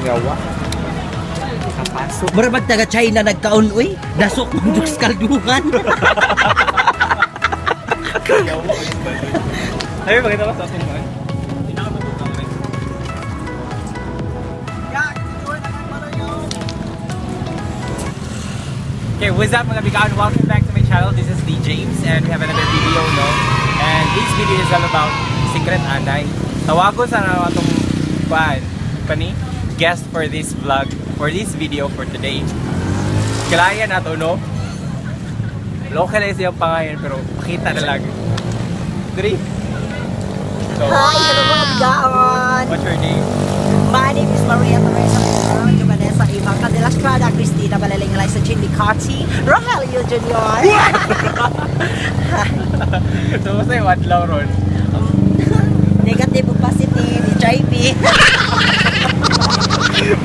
Yawa. Mura bag taga China nagkaon uy, dasok mong duks kalduhan. Ay, maganda ba sa atin man? Okay, what's up mga bigawan? Welcome back to my channel. This is D. James and we have another video, no? And this video is all about Secret Anay. Tawagon sa na itong guest for this vlog, for this video for today. Kilaya na to, no? Localize yung pangalan pero pakita na lang. Three. So, Hi, hello mga bigaon. what's your name? My name is Maria Teresa Vanessa Ivanka de la Estrada, Cristina Balaling Eliza Chindy Carty, Rogelio Jr. So, basta yung adlaw ron. Negative o positive, HIV.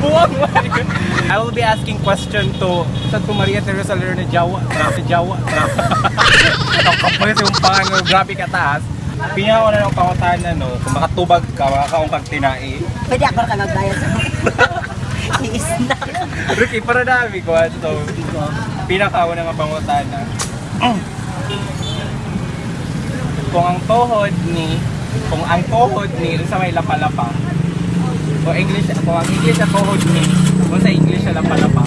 Buwag mo. I will be asking question to Maria Teresa Lerner Jawa. Jawa. Ito kapoy sa yung pangang grabe kataas. Pinya ko na ng pangutanan, no? Kung makatubag ka, makakaungkag tinai. Pwede ako ka magbayad sa i-snack. Ricky, para dami ko. So, pinakauna ng pangutanan. Kung ang tuhod ni sa may lapalapa. Kung ang English sa tuhod ni, kung sa English sa lapalapa.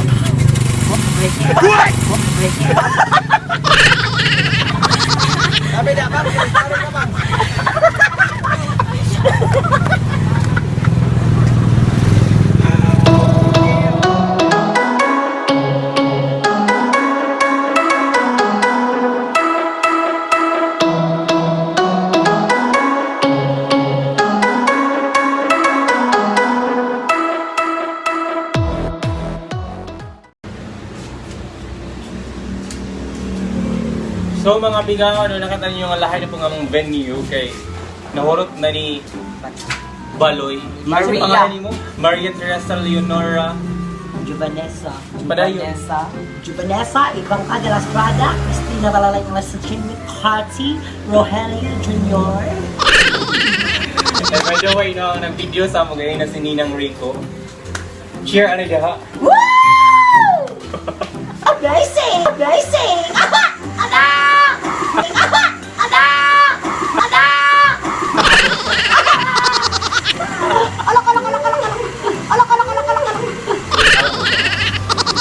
Sabi na, bang? Sabi ka bang? So mga bigawan, nakita niyo yung lahat ng pangamong venue kay nahurot na ni Baloy. Ano Maria. pangalan mo? Maria Teresa Leonora Juvanessa. Padayon. Juvanessa Ivanka de la Estrada, Cristina Balaling Eliza Chindy Carty, Rogelio Jr. And by the way, no, nag-video sa mo ngayon na si Ninang Rico. Cheer ano diha? Woo! Amazing! Amazing!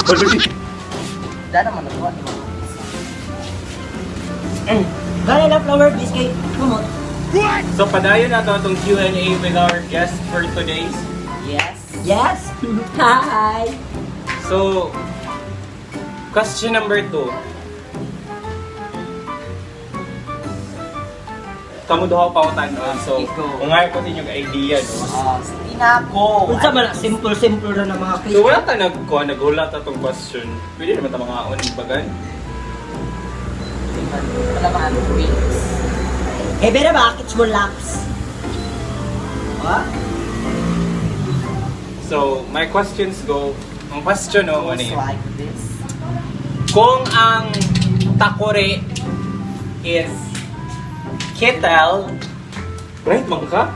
Baloy. Dada man ako. Gani na flower biscuit. Kumot. So padayon na to itong Q&A with our guest for today's. Yes. Yes. Hi. So, question number 2. Kamu daw pautan, no? So, Ikaw. kung ngayon ko din yung idea, no? Stina ko. Unsa man simple na ng mga So, wala ka naghulat atong question. Pwede naman ito mga bagan. Wala mga drinks. Eh, pero bakit mo laps? What? So, my questions go. Ang question, no? Ano yun? Like this. Kung ang takore is kettle, right man ka?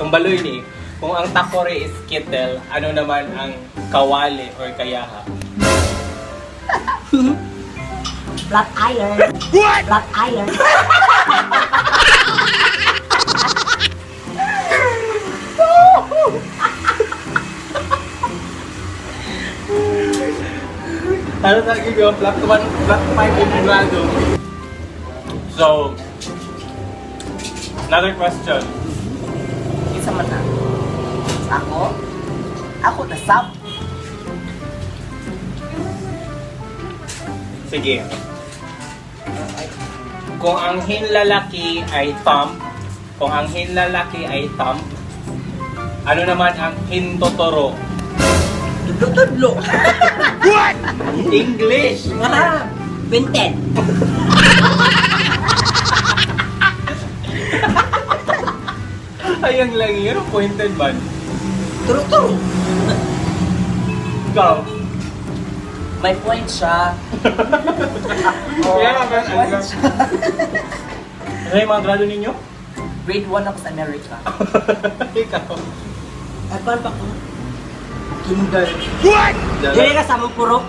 Ang baloy ni. Kung ang takore is kettle, ano naman ang kawali or kayaha? Flat iron. What? Flat iron. Ano na gigo? Flat 5 in grado. So, another question. Isa man na. Ako? Ako na sub. Sige. Kung ang hinlalaki ay thumb, Kung ang hinlalaki ay thumb, ano naman ang hintotoro? Tudlo-tudlo. English! Ah, Binted. Ayang lang yun, pointed man. Turo-turo. Ikaw? May point siya. Kaya naman, ano yung mga grado ninyo? Grade 1 ako sa America. Ikaw? At paano pa ko? Kinder. Dala. Dili ka sa mong purok.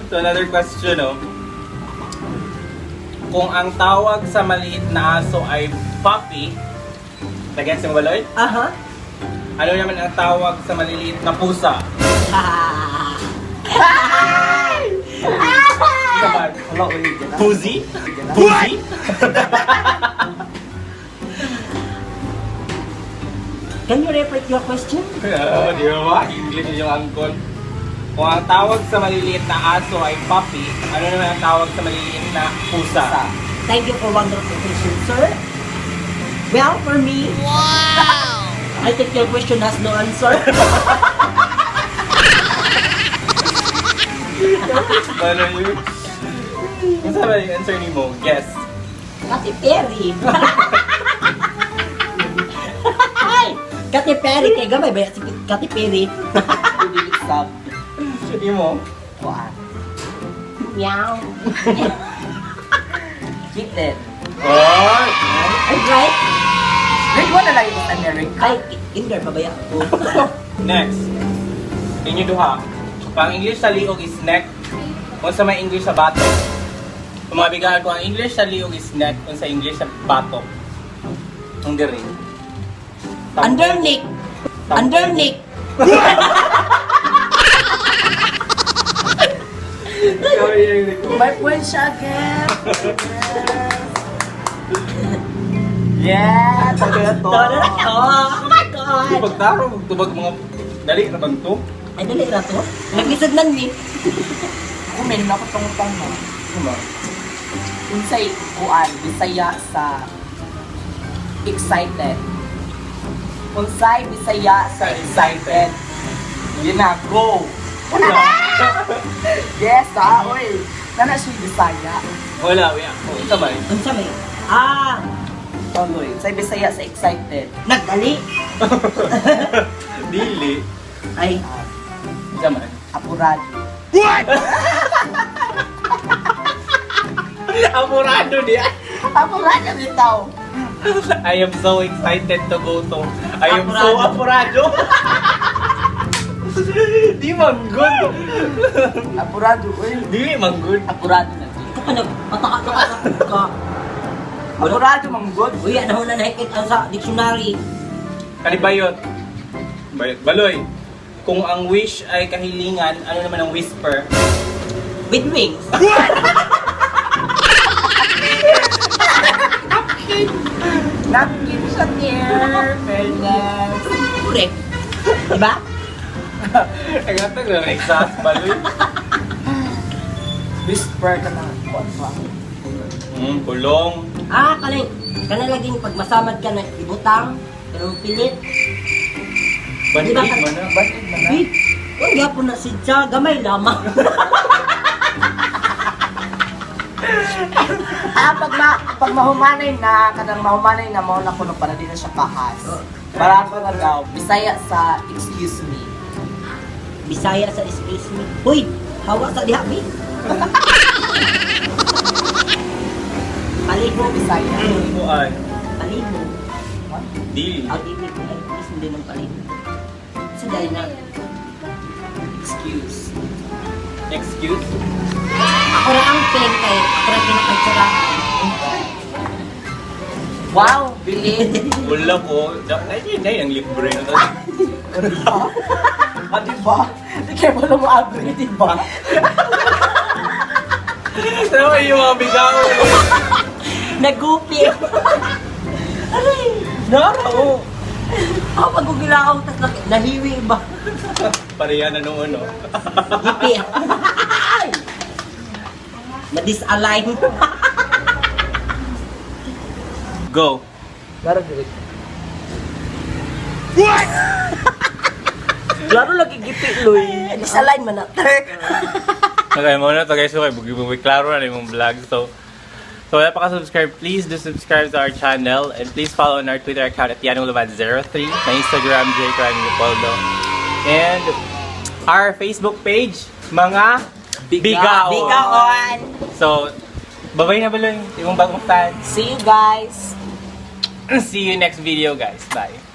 So another question, no? Kung ang tawag sa maliit na aso ay puppy, lagyan sa baloy, Aha. ano naman ang tawag sa maliliit na pusa? Kapan? Wala ulit dyan. Pussy? Pussy? Can you repeat your question? Di ba? English yung angkol. Kung ang tawag sa maliliit na aso ay puppy, ano naman ang tawag sa maliliit na pusa? Thank you for wonderful question, sir. Well, for me, wow! I think your question has no answer. Ano yun? Kung saan yung answer ni mo? Guess. Katy Perry. Ay! Katy Perry, kaya gamay ba si Katy Perry? Hindi stop. Hindi mo? Kuan. Meow. Kitten. Oh! Ay, right? Grade 1 na lang yung sa America. Ay, kinder pa ba yan? Next. Inyo duha. Pang English sa liog is neck. Kung sa may English sa batok. Kung mga bigaan ko, ang English sa liog is neck. Kung sa English sa batok. Ang diri. Underneath. Underneath. May point siya again. Yeah! Tagal to. Oh my God! Tubag taro, tubag mga dali na bang to? Ay, dali na to. Nag-isag nan ni. Ako meron ako itong tanong. Ano? Unsay kuan, Bisaya sa excited. Unsay Bisaya sa excited. Yun na, go! Yes, oy! Nana siya Bisaya. Wala, wala. Oh, sabay. Ang sabi, ah, Tuloy. Unsay Bisaya sa excited. nagdali. Dili. Ay, Sabay. Apurado. Amorado di ay. Apurado bitaw. I am so excited to go to. I am so apurado. Di manggod. Apurado, oy. Dili manggod. Apurado na. ito pa nagpataka ka. Apurado manggod. Uy, ano na nakikita sa dictionary. Kalibayot. Bayot. Baloy. Kung ang wish ay kahilingan, ano naman ang whisper? With wings. Napkin sa tier. Fairness. Correct. Diba? Nagatag na exas baloy. Whisper ka na. Kulong. Ah, kanalaging pag masamad ka na ibutang, pero pilit. Bandit Diba? mo na. Batid mo na. Wait, kung gapo na si Cha, gamay lamang. Pag mahumanay na, kanang mahumanay na mo na kuno para din na siya kahas. Barato na daw. Bisaya sa excuse me. Bisaya sa excuse me. Uy, hawa sa dihabi. Paligo. Bisaya. Kuan. Paligo. Dili. Ang ibig ko ay please hindi ng paligo. Sa dahil na. Excuse. Excuse? Ako na ang piling kayo. Ako na pinakaitsurahan. Wow, bilid. Wala ko. Nay ang libre na to. Ah, diba? Hindi kayo wala mo agree, diba? Ano yung mga bigaw? Nagupi. Aray. Naro! Ako pag-ugilaw, tapos nahiwi ba? Pareha na nung ano. Gipi. Na-disalign. Go! Klaro direct. Klaro lagi gipi, Loy. Isa-line man na. Okay, muna to guys. Okay, bugi-bugi. Klaro na yung vlog. So wala pa ka-subscribe, please do subscribe to our channel. And please follow on our Twitter account at yanulubad03. My Instagram, jcranleopoldo. And our Facebook page, mga Bigaon. Bigaon. So, bye-bye na Baloy. Yung bagong fan. See you guys. See you next video guys. Bye.